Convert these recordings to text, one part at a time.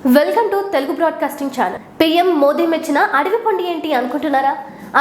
Welcome to Telugu broadcasting channel. PM Modi మెచ్చిన అడవి పండు ఏంటి అనుకుంటున్నారా?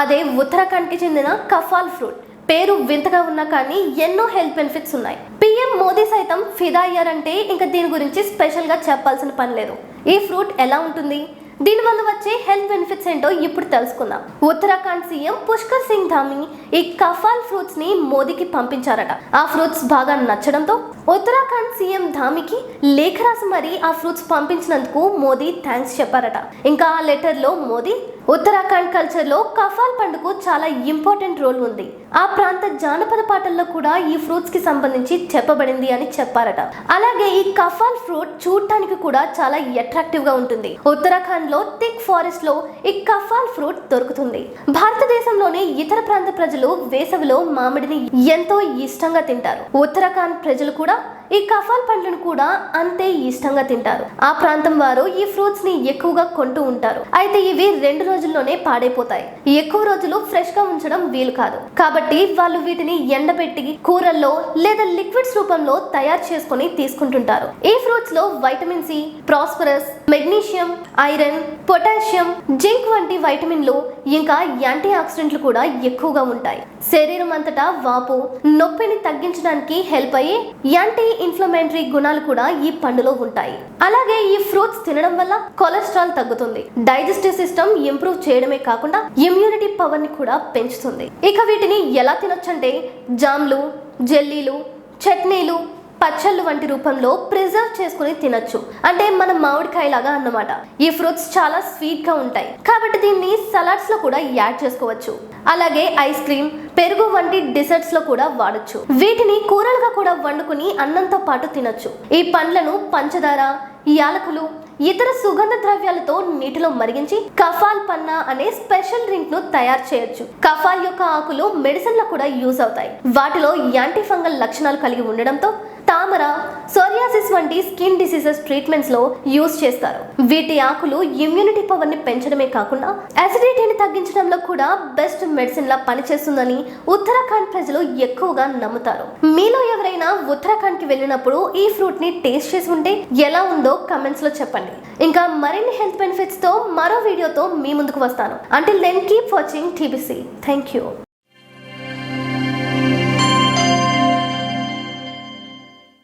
అదే ఉత్తరాఖండ్కి చెందిన కఫాల్ ఫ్రూట్. పేరు వింతగా ఉన్నా కానీ ఎన్నో హెల్త్ బెనిఫిట్స్ ఉన్నాయి. పిఎం మోదీ సైతం ఫిదా అయ్యారంటే ఇంకా దీని గురించి స్పెషల్గా చెప్పాల్సిన పని లేదు. ఈ ఫ్రూట్ ఎలా ఉంటుంది, దీనివల్ల వచ్చే హెల్త్ బెనిఫిట్స్ ఏంటో ఇప్పుడు తెలుసుకుందాం. ఉత్తరాఖండ్ సీఎం పుష్కర్ సింగ్ ధామి ఈ కఫాల్ ఫ్రూట్స్ ని మోదీకి పంపించారట. ఆ ఫ్రూట్స్ బాగా నచ్చడంతో ఉత్తరాఖండ్ సీఎం ధామికి లేఖ రాసి మరీ ఆ ఫ్రూట్స్ పంపించినందుకు మోదీ థ్యాంక్స్ చెప్పారట. ఇంకా ఆ లెటర్ లో మోదీ ఉత్తరాఖండ్ కల్చర్ లో కఫాల్ పండుకు చాలా ఇంపార్టెంట్ రోల్ ఉంది, ఆ ప్రాంత జానపద పాటల్లో కూడా ఈ ఫ్రూట్స్ కి సంబంధించి చెప్పబడింది అని చెప్పారట. అలాగే ఈ కఫాల్ ఫ్రూట్ చూడటానికి కూడా చాలా అట్రాక్టివ్ గా ఉంటుంది. ఉత్తరాఖండ్ లో థిక్ ఫారెస్ట్ లో ఈ కఫాల్ ఫ్రూట్ దొరుకుతుంది. భారతదేశంలోని ఇతర ప్రాంత ప్రజలు వేసవిలో మామిడిని ఎంతో ఇష్టంగా తింటారు. ఉత్తరాఖండ్ ప్రజలు కూడా ఈ కఫాల్ పండ్లను కూడా అంతే ఇష్టంగా తింటారు. ఆ ప్రాంతం వారు ఈ ఫ్రూట్స్ ని ఎక్కువగా కొంటూ ఉంటారు. అయితే ఇవి 2 రోజుల్లోనే పాడైపోతాయి. ఎక్కువ రోజులు ఫ్రెష్ గా ఉంచడం వీలు కాదు. కాబట్టి వాళ్ళు వీటిని ఎండబెట్టి కూరల్లో లేదా లిక్విడ్స్ రూపంలో తయారు చేసుకుని తీసుకుంటుంటారు. ఈ ఫ్రూట్స్ లో vitamin C, phosphorus, magnesium, iron, potassium, zinc వంటి వైటమిన్లు ఇంకా యాంటీ ఆక్సిడెంట్లు కూడా ఎక్కువగా ఉంటాయి. శరీరం అంతటా వాపు, నొప్పిని తగ్గించడానికి హెల్ప్ అయ్యే యాంటీ ఇన్ఫ్లమేటరీ గుణాలు కూడా ఈ పండులో ఉంటాయి. అలాగే ఈ ఫ్రూట్స్ తినడం వల్ల కొలెస్ట్రాల్ తగ్గుతుంది. డైజెస్టివ్ సిస్టమ్ ఇంప్రూవ్ చేయడమే కాకుండా ఇమ్యూనిటీ పవర్ ని కూడా పెంచుతుంది. ఇక వీటిని ఎలా తినొచ్చంటే జామ్లు, జెల్లీలు, చట్నీలు, పచ్చళ్ళు వంటి రూపంలో ప్రిజర్వ్ చేసుకుని తినొచ్చు. అంటే మన మామిడికాయ లాగా అన్నమాట. ఈ ఫ్రూట్స్ చాలా స్వీట్ గా ఉంటాయి కాబట్టి దీన్ని సలాడ్స్ లో కూడా యాడ్ చేసుకోవచ్చు. అలాగే ఐస్ క్రీమ్, పెరుగు వంటి డిజర్ట్స్ లో కూడా వాడొచ్చు. వీటిని కూరలుగా కూడా వండుకుని అన్నంతో పాటు తినొచ్చు. ఈ పండ్లను పంచదార, యాలకులు, ఇతర సుగంధ ద్రవ్యాలతో నీటిలో మరిగించి కఫాల్ పన్నా అనే స్పెషల్ డ్రింక్ ను తయారు చేయొచ్చు. కఫాల్ యొక్క ఆకులు మెడిసిన్ లో కూడా యూజ్ అవుతాయి. వాటిలో యాంటీ ఫంగల్ లక్షణాలు కలిగి ఉండడంతో తామర, సోరియాసిస్ వంటి స్కిన్ డిసీజెస్ ట్రీట్మెంట్స్ లో యూజ్ చేస్తారు. వీటి ఆకులు ఇమ్యూనిటీ పవర్ ని పెంచడమే కాకుండా అసిడిటీని తగ్గించడంలో కూడా బెస్ట్ మెడిసిన్ లా పనిచేస్తుందని ఉత్తరాఖండ్ ప్రజలు ఎక్కువగా నమ్ముతారు. మీలో ఎవరైనా ఉత్తరాఖండ్ కి వెళ్ళినప్పుడు ఈ ఫ్రూట్ ని టేస్ట్ చేసి ఉంటే ఎలా ఉందో కమెంట్స్ లో చెప్పండి. ఇంకా మరిన్ని హెల్త్ బెనిఫిట్స్ తో మరో వీడియోతో మీ ముందుకు వస్తాను. Until then keep watching TBC. Thank you.